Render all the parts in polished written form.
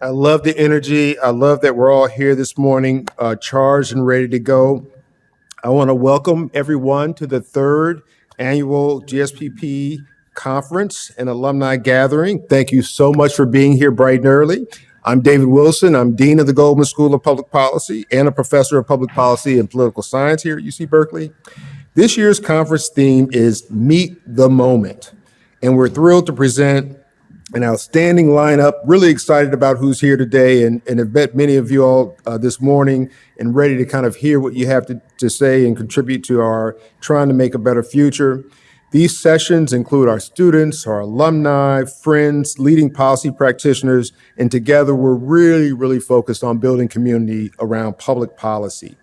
I love the energy. I love that we're all here this morning, charged and ready to go. I want to welcome everyone to the third annual GSPP conference and alumni gathering. Thank you so much for being here bright and early. I'm David Wilson. I'm Dean of the Goldman School of Public Policy and a professor of public policy and political science here at UC Berkeley. This year's conference theme is Meet the Moment, and we're thrilled to present an outstanding lineup. Really excited about who's here today, and have met many of you all this morning and ready to kind of hear what you have to say and contribute to our trying to make a better future. These sessions include our students, our alumni, friends, leading policy practitioners, and together we're really focused on building community around public policy.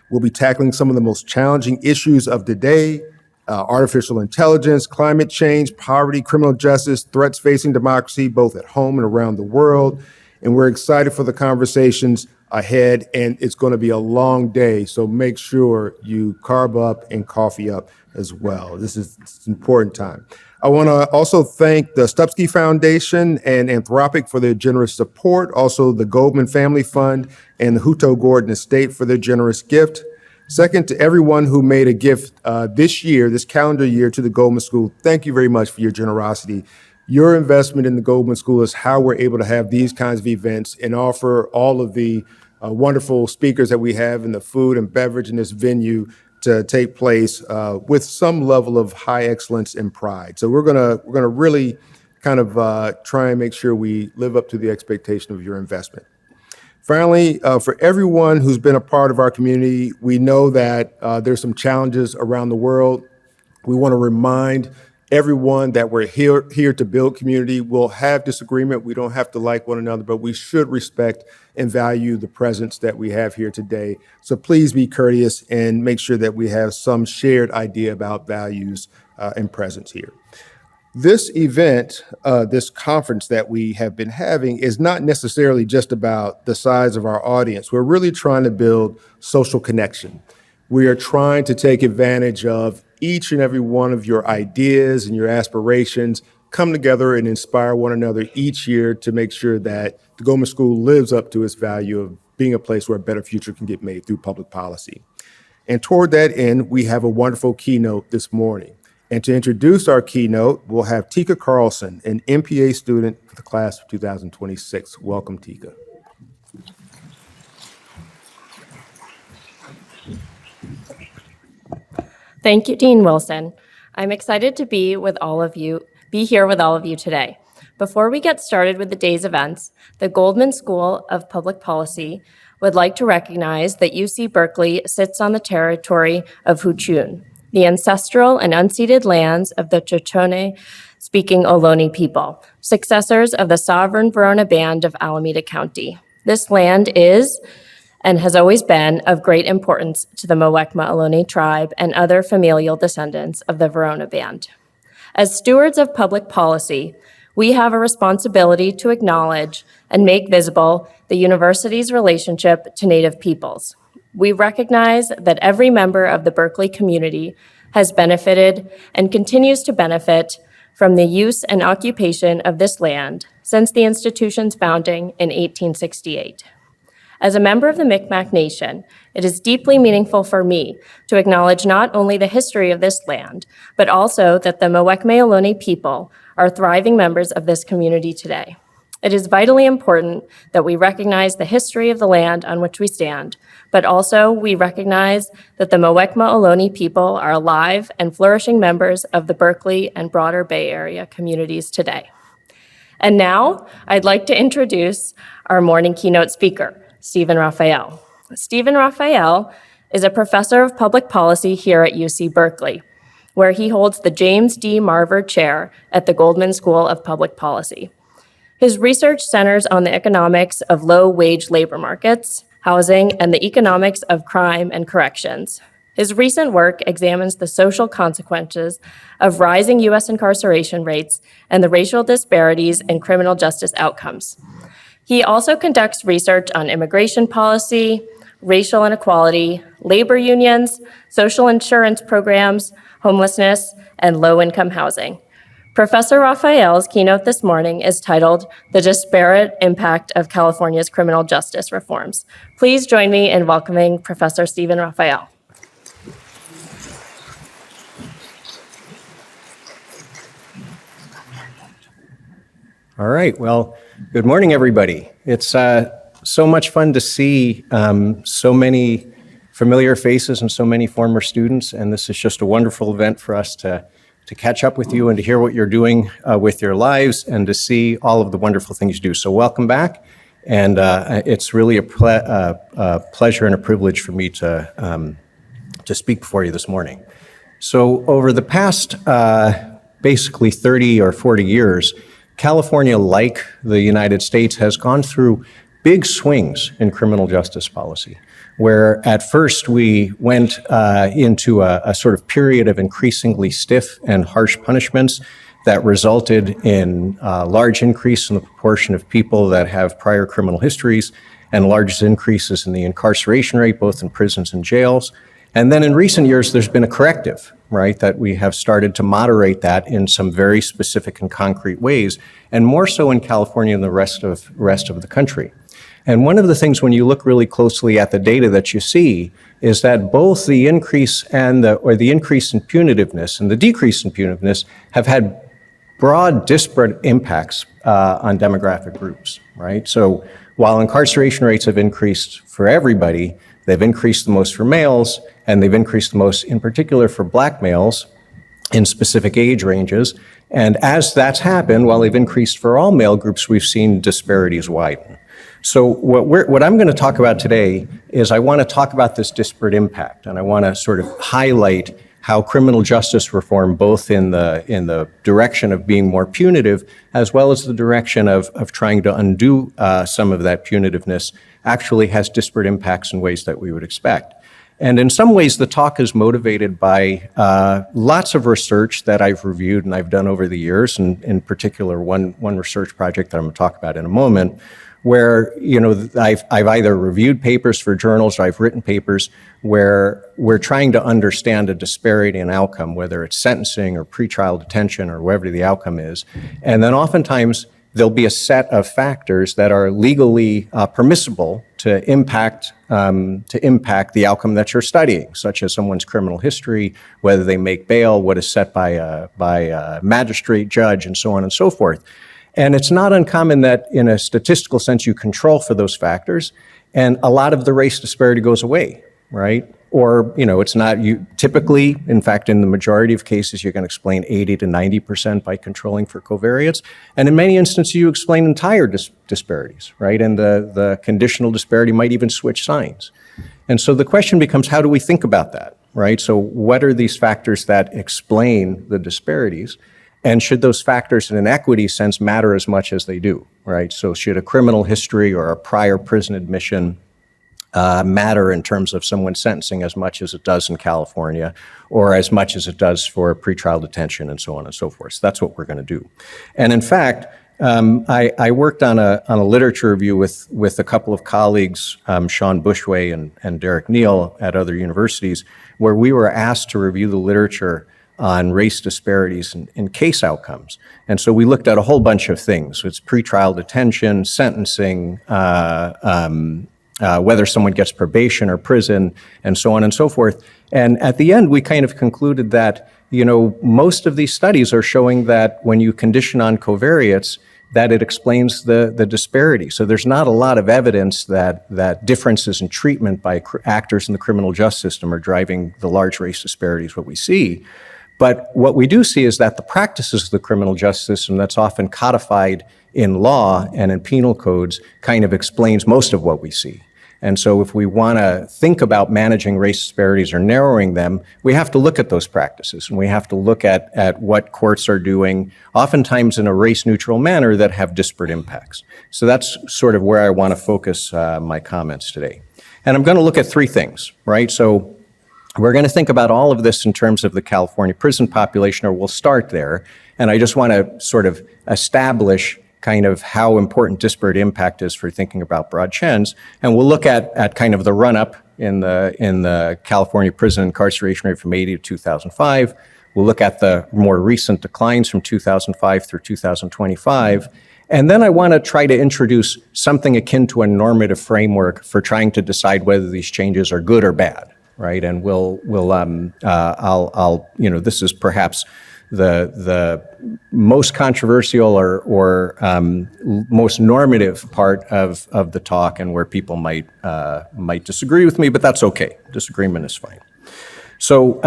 We'll be tackling some of the most challenging issues of the day: artificial intelligence, climate change, poverty, criminal justice, threats facing democracy, both at home and around the world. And we're excited for the conversations ahead, and it's going to be a long day, so make sure you carb up and coffee up as well. It's an important time. I want to also thank the Stupsky Foundation and Anthropic for their generous support, also the Goldman Family Fund and the Hutto Gordon Estate for their generous gift. Second, to everyone who made a gift this calendar year, to the Goldman School, thank you very much for your generosity. Your investment in the Goldman School is how we're able to have these kinds of events and offer all of the wonderful speakers that we have in the food and beverage in this venue to take place with some level of high excellence and pride. So we're gonna really kind of try and make sure we live up to the expectation of your investment. Finally, for everyone who's been a part of our community, we know that there's some challenges around the world. We want to remind everyone that we're here to build community. We'll have disagreement. We don't have to like one another, but we should respect and value the presence that we have here today. So please be courteous and make sure that we have some shared idea about values and presence here. This event, this conference that we have been having, is not necessarily just about the size of our audience. We're really trying to build social connection. We are trying to take advantage of each and every one of your ideas and your aspirations, come together and inspire one another each year to make sure that the Goldman School lives up to its value of being a place where a better future can get made through public policy. And toward that end, we have a wonderful keynote this morning. And to introduce our keynote, we'll have Tika Carlson, an MPA student for the class of 2026. Welcome, Tika. Thank you, Dean Wilson. I'm excited to be here with all of you today. Before we get started with the day's events, the Goldman School of Public Policy would like to recognize that UC Berkeley sits on the territory of Huchun, the ancestral and unceded lands of the Shoshone-speaking Ohlone people, successors of the sovereign Verona Band of Alameda County. This land is and has always been of great importance to the Muwekma Ohlone tribe and other familial descendants of the Verona Band. As stewards of public policy, we have a responsibility to acknowledge and make visible the university's relationship to Native peoples. We recognize that every member of the Berkeley community has benefited and continues to benefit from the use and occupation of this land since the institution's founding in 1868. As a member of the Mi'kmaq Nation, it is deeply meaningful for me to acknowledge not only the history of this land, but also that the Muwekma Ohlone people are thriving members of this community today. It is vitally important that we recognize the history of the land on which we stand, but also we recognize that the Muwekma Ohlone people are alive and flourishing members of the Berkeley and broader Bay Area communities today. And now, I'd like to introduce our morning keynote speaker, Stephen Raphael. Stephen Raphael is a professor of public policy here at UC Berkeley, where he holds the James D. Marver Chair at the Goldman School of Public Policy. His research centers on the economics of low-wage labor markets, housing, and the economics of crime and corrections. His recent work examines the social consequences of rising U.S. incarceration rates and the racial disparities in criminal justice outcomes. He also conducts research on immigration policy, racial inequality, labor unions, social insurance programs, homelessness, and low-income housing. Professor Raphael's keynote this morning is titled The Disparate Impact of California's Criminal Justice Reforms. Please join me in welcoming Professor Stephen Raphael. All right, well, good morning, everybody. It's so much fun to see so many familiar faces and so many former students, and this is just a wonderful event for us to catch up with you and to hear what you're doing with your lives and to see all of the wonderful things you do. So welcome back, and it's really a pleasure and a privilege for me to speak before you this morning. So over the past basically 30 or 40 years, California, like the United States, has gone through big swings in criminal justice policy, where at first we went into a sort of period of increasingly stiff and harsh punishments that resulted in a large increase in the proportion of people that have prior criminal histories and large increases in the incarceration rate, both in prisons and jails. And then in recent years, there's been a corrective, right, that we have started to moderate that in some very specific and concrete ways, and more so in California than the rest of the country. And one of the things when you look really closely at the data that you see is that both the increase and the increase in punitiveness and the decrease in punitiveness have had broad disparate impacts on demographic groups, right? So while incarceration rates have increased for everybody, they've increased the most for males, and they've increased the most in particular for Black males in specific age ranges. And as that's happened, while they've increased for all male groups, we've seen disparities widen. So what I'm going to talk about today is I want to talk about this disparate impact, and I want to sort of highlight how criminal justice reform, both in the direction of being more punitive, as well as the direction of trying to undo some of that punitiveness, actually has disparate impacts in ways that we would expect. And in some ways, the talk is motivated by lots of research that I've reviewed and I've done over the years, and in particular, one research project that I'm going to talk about in a moment, where I've either reviewed papers for journals or I've written papers where we're trying to understand a disparity in outcome, whether it's sentencing or pretrial detention or whatever the outcome is. And then oftentimes there'll be a set of factors that are legally permissible to impact the outcome that you're studying, such as someone's criminal history, whether they make bail, what is set by a magistrate judge, and so on and so forth. And it's not uncommon that in a statistical sense you control for those factors, and a lot of the race disparity goes away, right? Or, it's not, typically, in fact, in the majority of cases, you can explain 80 to 90% by controlling for covariates. And in many instances, you explain entire disparities, right? And the conditional disparity might even switch signs. And so the question becomes, how do we think about that, right? So what are these factors that explain the disparities? And should those factors in an equity sense matter as much as they do, right? So should a criminal history or a prior prison admission matter in terms of someone's sentencing as much as it does in California, or as much as it does for pretrial detention, and so on and so forth? So that's what we're going to do. And in fact, I worked on a literature review with a couple of colleagues, Sean Bushway and Derek Neal at other universities, where we were asked to review the literature on race disparities in case outcomes. And so we looked at a whole bunch of things. It's pretrial detention, sentencing, whether someone gets probation or prison, and so on and so forth. And at the end, we kind of concluded that, most of these studies are showing that when you condition on covariates, that it explains the disparity. So there's not a lot of evidence that differences in treatment by actors in the criminal justice system are driving the large race disparities, what we see. But what we do see is that the practices of the criminal justice system that's often codified in law and in penal codes kind of explains most of what we see. And so if we want to think about managing race disparities or narrowing them, we have to look at those practices, and we have to look at what courts are doing, oftentimes in a race-neutral manner, that have disparate impacts. So that's sort of where I want to focus my comments today. And I'm going to look at three things, right? So we're going to think about all of this in terms of the California prison population, or we'll start there. And I just want to sort of establish kind of how important disparate impact is for thinking about broad trends. And we'll look at kind of the run-up in the California prison incarceration rate from 80 to 2005. We'll look at the more recent declines from 2005 through 2025. And then I want to try to introduce something akin to a normative framework for trying to decide whether these changes are good or bad, right? And this is perhaps the most controversial or most normative part of the talk, and where people might disagree with me, but that's okay. Disagreement is fine. So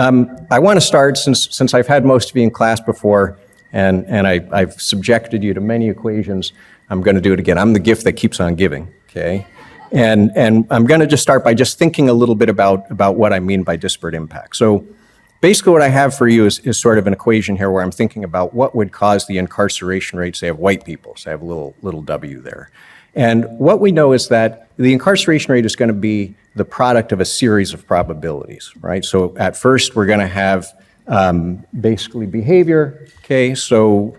I want to start, since I've had most of you in class before, and I've subjected you to many equations, I'm going to do it again. I'm the gift that keeps on giving, okay? And I'm going to just start by just thinking a little bit about what I mean by disparate impact. So basically what I have for you is sort of an equation here where I'm thinking about what would cause the incarceration rate, say, of white people. So I have a little w there. And what we know is that the incarceration rate is going to be the product of a series of probabilities, right? So at first we're going to have basically behavior, okay? So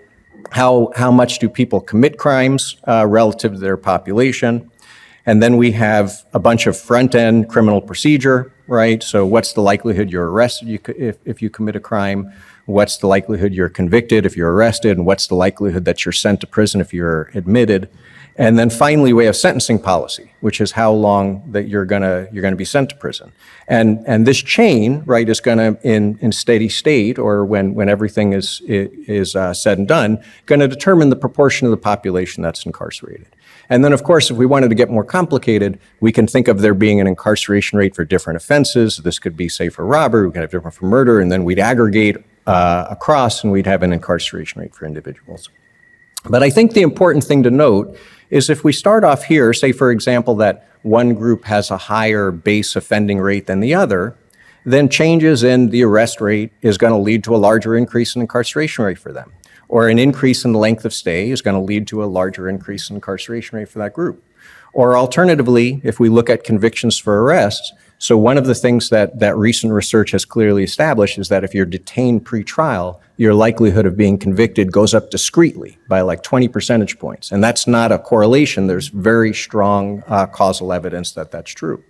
how much do people commit crimes relative to their population? And then we have a bunch of front-end criminal procedure, right? So what's the likelihood you're arrested if you commit a crime? What's the likelihood you're convicted if you're arrested? And what's the likelihood that you're sent to prison if you're admitted? And then finally, we have sentencing policy, which is how long that you're gonna be sent to prison. And this chain, right, is gonna in steady state, or when everything is said and done, gonna determine the proportion of the population that's incarcerated. And then, of course, if we wanted to get more complicated, we can think of there being an incarceration rate for different offenses. This could be, say, for robbery, we can have different for murder, and then we'd aggregate across, and we'd have an incarceration rate for individuals. But I think the important thing to note is if we start off here, say, for example, that one group has a higher base offending rate than the other, then changes in the arrest rate is going to lead to a larger increase in incarceration rate for them. Or an increase in the length of stay is going to lead to a larger increase in incarceration rate for that group. Or alternatively, if we look at convictions for arrests, so one of the things that recent research has clearly established is that if you're detained pre-trial, your likelihood of being convicted goes up discretely by like 20 percentage points. And that's not a correlation. There's very strong causal evidence that that's true.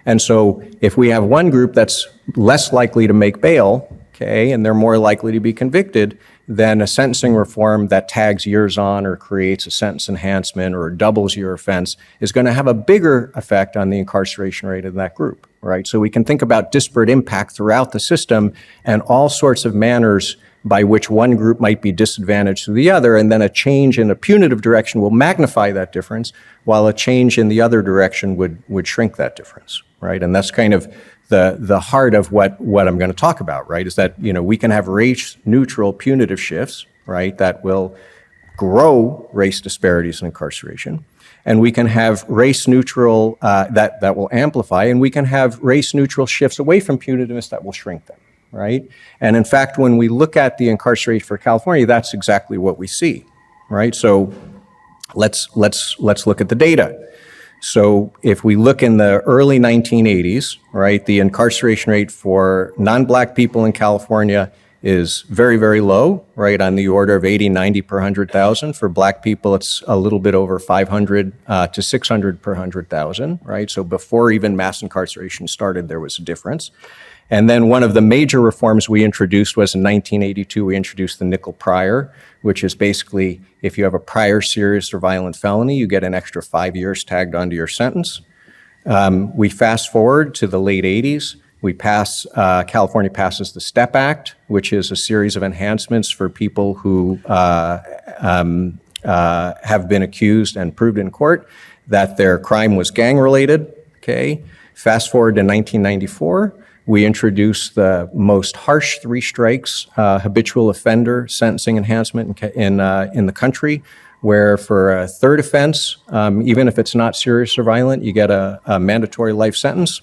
And so if we have one group that's less likely to make bail, okay, and they're more likely to be convicted, then a sentencing reform that tags years on or creates a sentence enhancement or doubles your offense is going to have a bigger effect on the incarceration rate of that group, right? So we can think about disparate impact throughout the system and all sorts of manners by which one group might be disadvantaged to the other, and then a change in a punitive direction will magnify that difference, while a change in the other direction would shrink that difference, right? And that's kind of the heart of what I'm going to talk about, right? Is that, we can have race-neutral punitive shifts, right, that will grow race disparities in incarceration. And we can have race-neutral, that will amplify, and we can have race-neutral shifts away from punitiveness that will shrink them, right? And in fact, when we look at the incarceration for California, that's exactly what we see, right? So let's look at the data. So if we look in the early 1980s, right, the incarceration rate for non-Black people in California is very, very low, right, on the order of 80, 90 per 100,000. For Black people, it's a little bit over 500 to 600 per 100,000, right? So before even mass incarceration started, there was a difference. And then one of the major reforms we introduced was in 1982, we introduced the nickel prior, which is basically if you have a prior serious or violent felony, you get an extra 5 years tagged onto your sentence. We fast forward to the late 80s. California passes the STEP Act, which is a series of enhancements for people who have been accused and proved in court that their crime was gang-related, okay? Fast forward to 1994. We introduced the most harsh 3 strikes habitual offender sentencing enhancement in the country, where for a third offense, even if it's not serious or violent, you get a mandatory life sentence.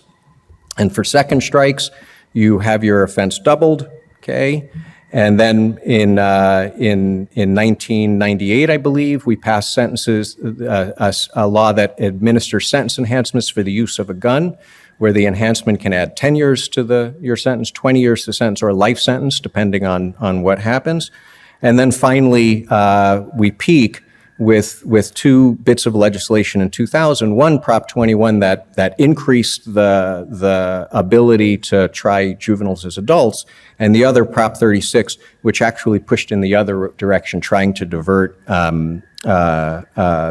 And for second strikes, you have your offense doubled, okay? And then in 1998, I believe, we passed a law that administers sentence enhancements for the use of a gun, where the enhancement can add 10 years to your sentence, 20 years to the sentence, or a life sentence, depending on what happens. And then finally, we peak with two bits of legislation in 2000. One, Prop 21, that increased the ability to try juveniles as adults, and the other, Prop 36, which actually pushed in the other direction, trying to divert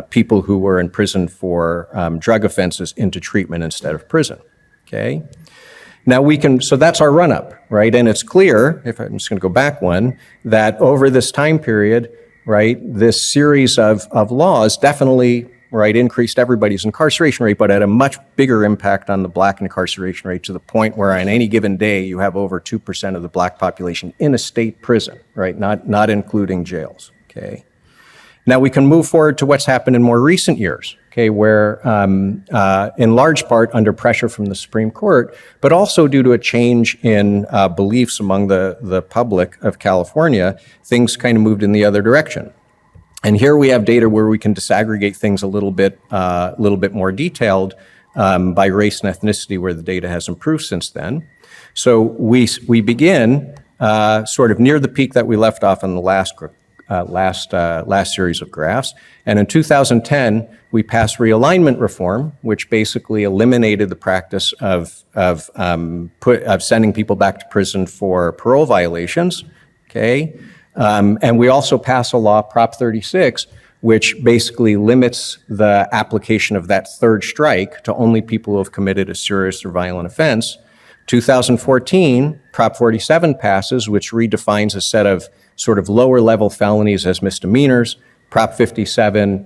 people who were in prison for drug offenses into treatment instead of prison. Okay. Now so that's our run-up, right? And it's clear, if I'm just going to go back one, that over this time period, right, this series of laws definitely, right, increased everybody's incarceration rate, but had a much bigger impact on the Black incarceration rate, to the point where on any given day you have over 2% of the Black population in a state prison, right, not including jails, okay? Now we can move forward to what's happened in more recent years, okay, where in large part under pressure from the Supreme Court, but also due to a change in beliefs among the public of California, things kind of moved in the other direction. And here we have data where we can disaggregate things a little bit more detailed by race and ethnicity, where the data has improved since then. So we begin sort of near the peak that we left off in the last series of graphs. And in 2010, we passed realignment reform, which basically eliminated the practice of sending people back to prison for parole violations. Okay, and we also passed a law, Prop 36, which basically limits the application of that third strike to only people who have committed a serious or violent offense. 2014, Prop 47 passes, which redefines a set of sort of lower level felonies as misdemeanors. Prop 57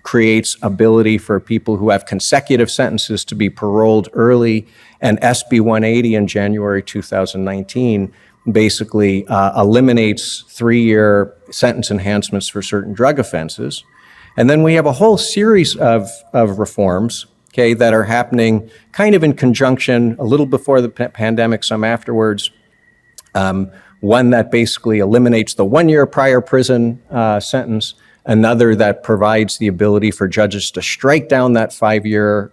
creates ability for people who have consecutive sentences to be paroled early. And SB 180 in January 2019 basically eliminates 3-year sentence enhancements for certain drug offenses. And then we have a whole series of reforms, okay, that are happening kind of in conjunction, a little before the pandemic, some afterwards. One that basically eliminates the 1-year prior prison sentence, another that provides the ability for judges to strike down that 5-year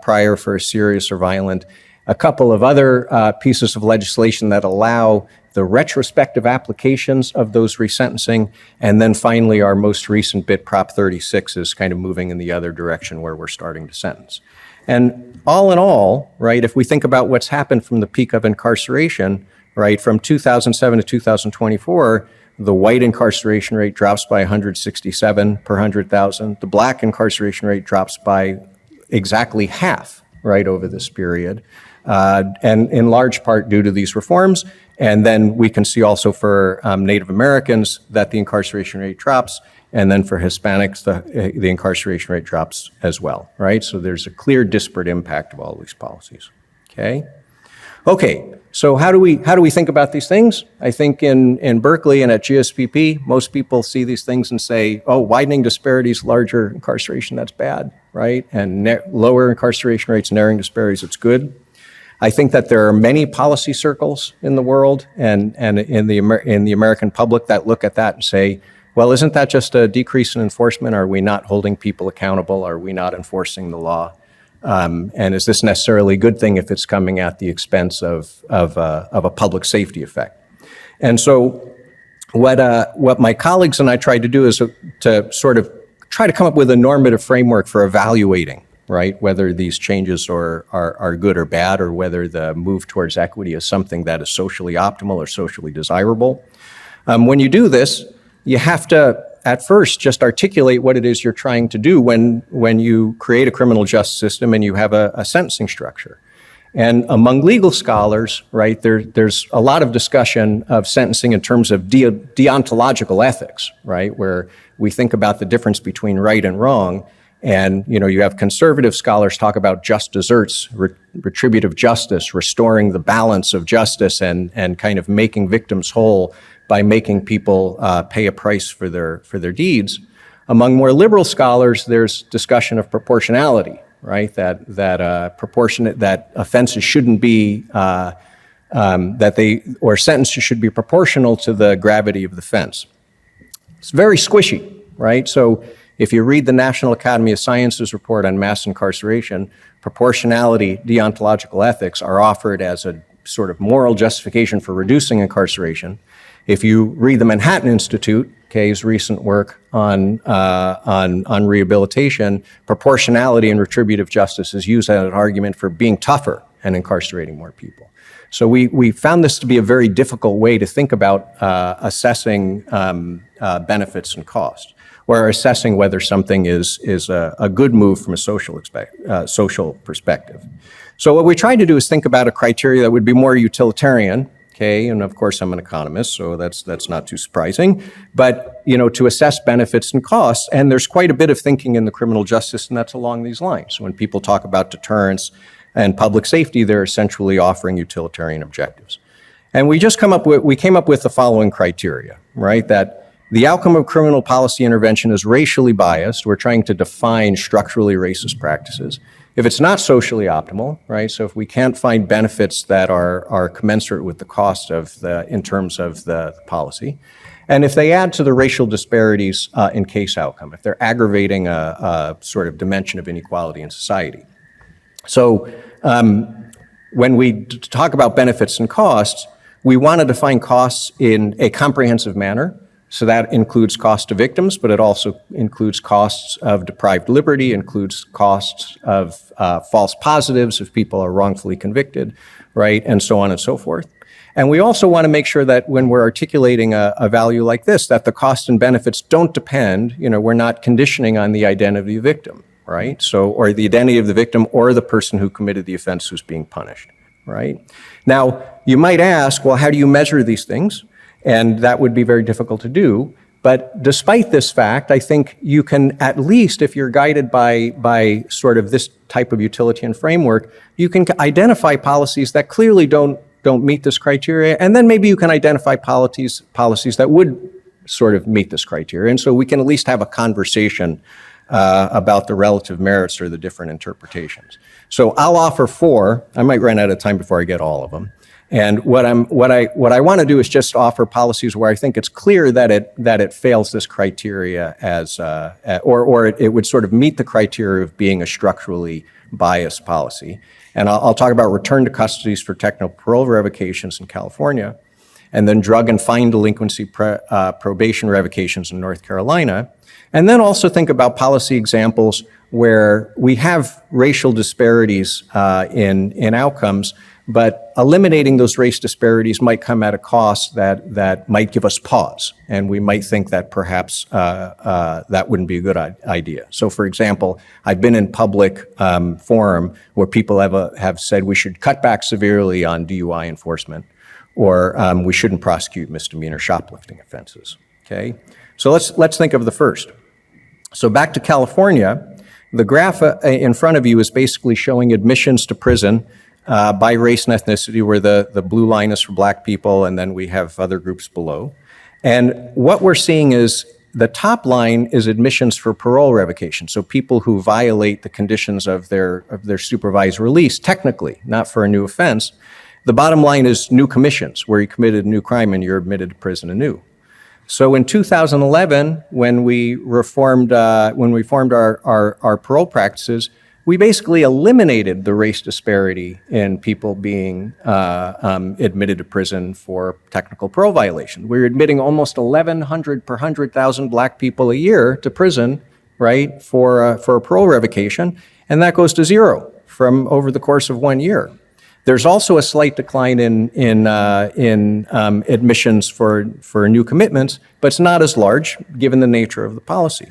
prior for a serious or violent, a couple of other pieces of legislation that allow the retrospective applications of those resentencing, and then finally our most recent bit, Prop 36, is kind of moving in the other direction where we're starting to sentence. And all in all, right, if we think about what's happened from the peak of incarceration, right, from 2007 to 2024, the white incarceration rate drops by 167 per 100,000. The Black incarceration rate drops by exactly half, right, over this period, and in large part due to these reforms. And then we can see also for Native Americans that the incarceration rate drops, and then for Hispanics, the incarceration rate drops as well, right? So there's a clear disparate impact of all these policies, okay? Okay, so how do we think about these things? I think in Berkeley and at GSPP, most people see these things and say, oh, widening disparities, larger incarceration, that's bad, right? And lower incarceration rates, narrowing disparities, it's good. I think that there are many policy circles in the world and in the American public that look at that and say, well, isn't that just a decrease in enforcement? Are we not holding people accountable? Are we not enforcing the law? And is this necessarily a good thing if it's coming at the expense of a public safety effect? And so what my colleagues and I tried to do is to sort of try to come up with a normative framework for evaluating, right, whether these changes are good or bad, or whether the move towards equity is something that is socially optimal or socially desirable. When you do this, you have to, at first, just articulate what it is you're trying to do when you create a criminal justice system and you have a sentencing structure. And among legal scholars, right, there's a lot of discussion of sentencing in terms of deontological ethics, right, where we think about the difference between right and wrong. And, you know, you have conservative scholars talk about just desserts, retributive justice, restoring the balance of justice and kind of making victims whole by making people pay a price for their deeds. Among more liberal scholars, there's discussion of proportionality, right? That offenses shouldn't be sentences should be proportional to the gravity of the offense. It's very squishy, right? So if you read the National Academy of Sciences report on mass incarceration, proportionality, deontological ethics are offered as a sort of moral justification for reducing incarceration. If you read the Manhattan Institute, okay, recent work on rehabilitation, proportionality and retributive justice is used as an argument for being tougher and incarcerating more people. So we found this to be a very difficult way to think about assessing benefits and costs, or assessing whether something is a good move from a social perspective. So what we tried to do is think about a criteria that would be more utilitarian, okay, and of course I'm an economist, so that's not too surprising, but to assess benefits and costs, and there's quite a bit of thinking in the criminal justice, and that's along these lines. When people talk about deterrence and public safety, they're essentially offering utilitarian objectives. And we came up with the following criteria, right? That the outcome of criminal policy intervention is racially biased. We're trying to define structurally racist practices. If it's not socially optimal, right? So if we can't find benefits that are commensurate with the cost in terms of the policy, and if they add to the racial disparities in case outcome, if they're aggravating a sort of dimension of inequality in society. So when we talk about benefits and costs, we want to define costs in a comprehensive manner. So that includes cost to victims, but it also includes costs of deprived liberty, includes costs of false positives if people are wrongfully convicted, right, and so on and so forth. And we also want to make sure that when we're articulating a value like this, that the costs and benefits don't depend, we're not conditioning on the identity of the victim, right? So, or the identity of the victim or the person who committed the offense who's being punished, right? Now, you might ask, well, how do you measure these things? And that would be very difficult to do. But despite this fact, I think you can at least, if you're guided by sort of this type of utilitarian framework, you can identify policies that clearly don't meet this criteria, and then maybe you can identify policies that would sort of meet this criteria. And so we can at least have a conversation about the relative merits or the different interpretations. So I'll offer 4. I might run out of time before I get all of them. And what I want to do is just offer policies where I think it's clear that it fails this criteria or it would sort of meet the criteria of being a structurally biased policy. And I'll talk about return to custodies for technical parole revocations in California, and then drug and fine delinquency probation revocations in North Carolina. And then also think about policy examples where we have racial disparities in outcomes, but eliminating those race disparities might come at a cost that might give us pause, and we might think that perhaps that wouldn't be a good idea. So, for example, I've been in public forum where people have said we should cut back severely on DUI enforcement, or we shouldn't prosecute misdemeanor shoplifting offenses. Okay, so let's think of the first. So back to California, the graph in front of you is basically showing admissions to prison by race and ethnicity, where the blue line is for Black people, and then we have other groups below. And what we're seeing is the top line is admissions for parole revocation, so people who violate the conditions of their supervised release, technically, not for a new offense. The bottom line is new commissions, where you committed a new crime and you're admitted to prison anew. So in 2011, when we formed our parole practices, we basically eliminated the race disparity in people being admitted to prison for technical parole violation. We're admitting almost 1,100 per 100,000 Black people a year to prison, right, for a parole revocation, and that goes to 0 from over the course of 1 year. There's also a slight decline in admissions for new commitments, but it's not as large given the nature of the policy.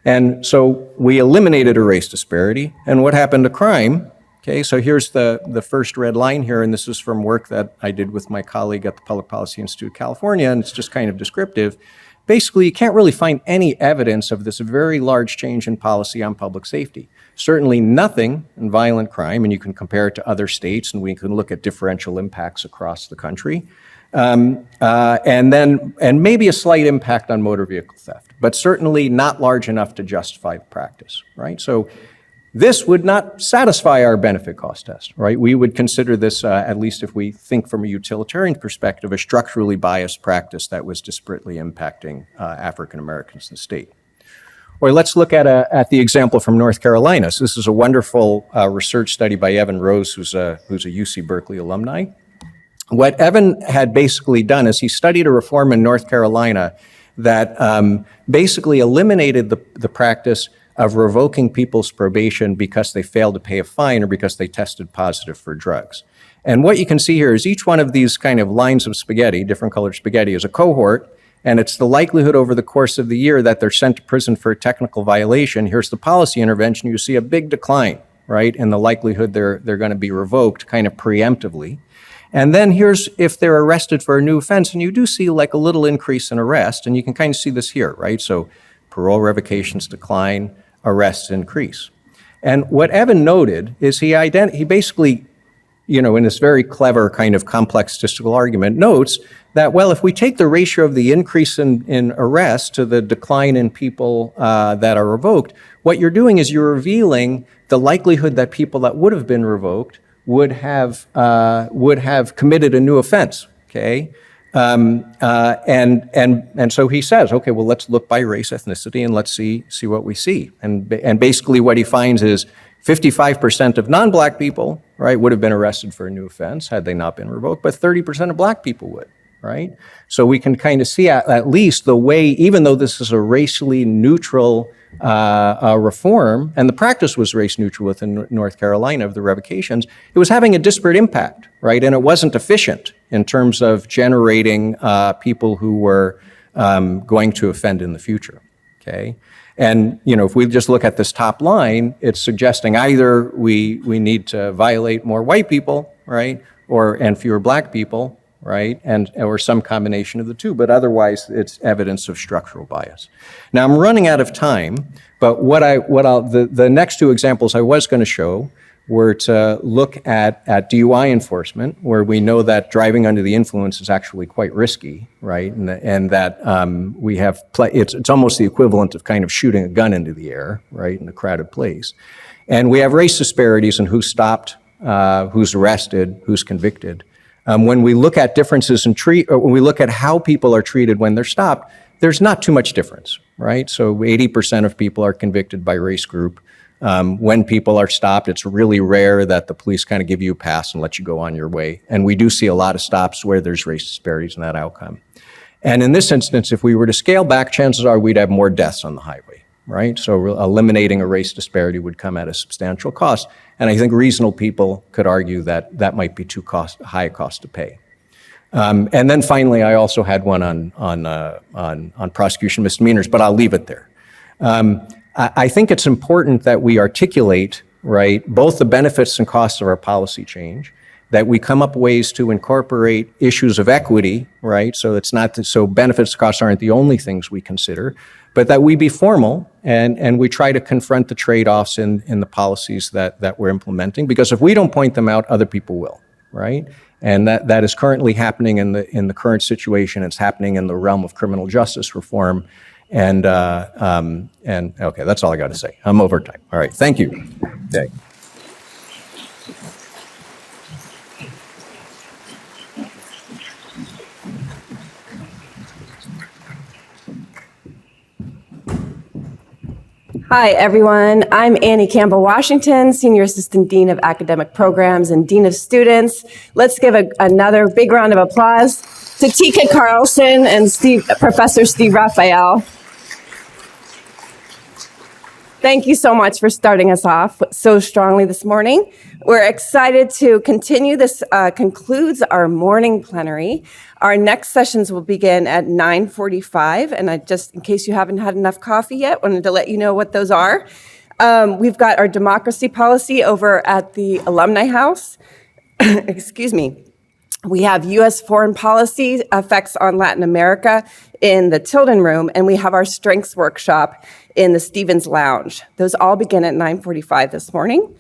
And so we eliminated a race disparity. And what happened to crime? Okay, so here's the first red line here, and this is from work that I did with my colleague at the Public Policy Institute of California, and it's just kind of descriptive. Basically, you can't really find any evidence of this very large change in policy on public safety. Certainly nothing in violent crime, and you can compare it to other states, and we can look at differential impacts across the country. And maybe a slight impact on motor vehicle theft, but certainly not large enough to justify the practice, right? So this would not satisfy our benefit cost test, right? We would consider this, at least if we think from a utilitarian perspective, a structurally biased practice that was disparately impacting African Americans in the state. Or let's look at the example from North Carolina. So this is a wonderful research study by Evan Rose, who's a UC Berkeley alumni. What Evan had basically done is he studied a reform in North Carolina that basically eliminated the practice of revoking people's probation because they failed to pay a fine or because they tested positive for drugs. And what you can see here is each one of these kind of lines of spaghetti, different colored spaghetti, is a cohort, and it's the likelihood over the course of the year that they're sent to prison for a technical violation. Here's the policy intervention. You see a big decline, right, in the likelihood they're going to be revoked kind of preemptively. And then here's if they're arrested for a new offense, and you do see like a little increase in arrest, and you can kind of see this here, right? So parole revocations decline, arrests increase. And what Evan noted is he basically, in this very clever kind of complex statistical argument, notes that, well, if we take the ratio of the increase in arrests to the decline in people that are revoked, what you're doing is you're revealing the likelihood that people that would have been revoked would have committed a new offense, okay? And so he says, okay, well, let's look by race, ethnicity, and let's see what we see. And basically what he finds is 55% of non-black people, right, would have been arrested for a new offense had they not been revoked, but 30% of black people would, right? So we can kind of see at least the way, even though this is a racially neutral reform, and the practice was race neutral within North Carolina of the revocations, it was having a disparate impact, right? And it wasn't efficient in terms of generating people who were going to offend in the future, okay? And, if we just look at this top line, it's suggesting either we need to violate more white people, right? And fewer black people, right? Or some combination of the two, but otherwise it's evidence of structural bias. Now I'm running out of time, but the next two examples I was going to show were to look at DUI enforcement, where we know that driving under the influence is actually quite risky, right? And that it's almost the equivalent of kind of shooting a gun into the air, right, in a crowded place. And we have race disparities in who's stopped, who's arrested, who's convicted. When we look at differences when we look at how people are treated when they're stopped, there's not too much difference, right? So 80% of people are convicted by race group. When people are stopped, it's really rare that the police kind of give you a pass and let you go on your way. And we do see a lot of stops where there's race disparities in that outcome. And in this instance, if we were to scale back, chances are we'd have more deaths on the highway, right? So eliminating a race disparity would come at a substantial cost. And I think reasonable people could argue that that might be too high a cost to pay. And then finally, I also had one on prosecution misdemeanors, but I'll leave it there. I think it's important that we articulate, right, both the benefits and costs of our policy change, that we come up with ways to incorporate issues of equity, right, so it's not so benefits and costs aren't the only things we consider, but that we be formal and we try to confront the trade-offs in the policies that we're implementing, because if we don't point them out, other people will, right? And that is currently happening in the current situation. It's happening in the realm of criminal justice reform. And okay, that's all I got to say. I'm over time. All right, thank you. Okay. Hi, everyone. I'm Annie Campbell-Washington, Senior Assistant Dean of Academic Programs and Dean of Students. Let's give another big round of applause to Tika Carlson and Professor Steve Raphael. Thank you so much for starting us off so strongly this morning. We're excited to continue. This concludes our morning plenary. Our next sessions will begin at 9:45, and I just, in case you haven't had enough coffee yet, wanted to let you know what those are. We've got our democracy policy over at the Alumni House. Excuse me. We have U.S. foreign policy effects on Latin America in the Tilden Room, and we have our strengths workshop in the Stevens Lounge. Those all begin at 9:45 this morning.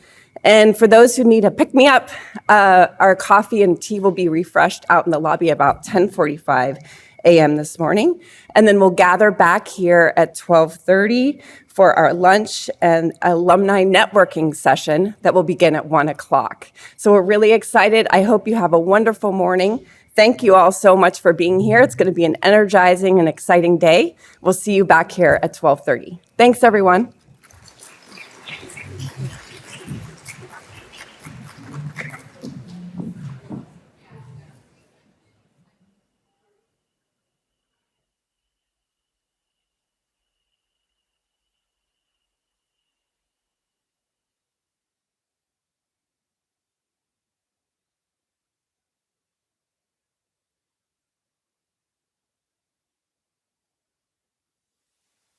And for those who need a pick-me-up, our coffee and tea will be refreshed out in the lobby about 10:45 a.m. this morning. And then we'll gather back here at 12:30 for our lunch and alumni networking session that will begin at 1 o'clock. So we're really excited. I hope you have a wonderful morning. Thank you all so much for being here. It's going to be an energizing and exciting day. We'll see you back here at 12:30. Thanks, everyone.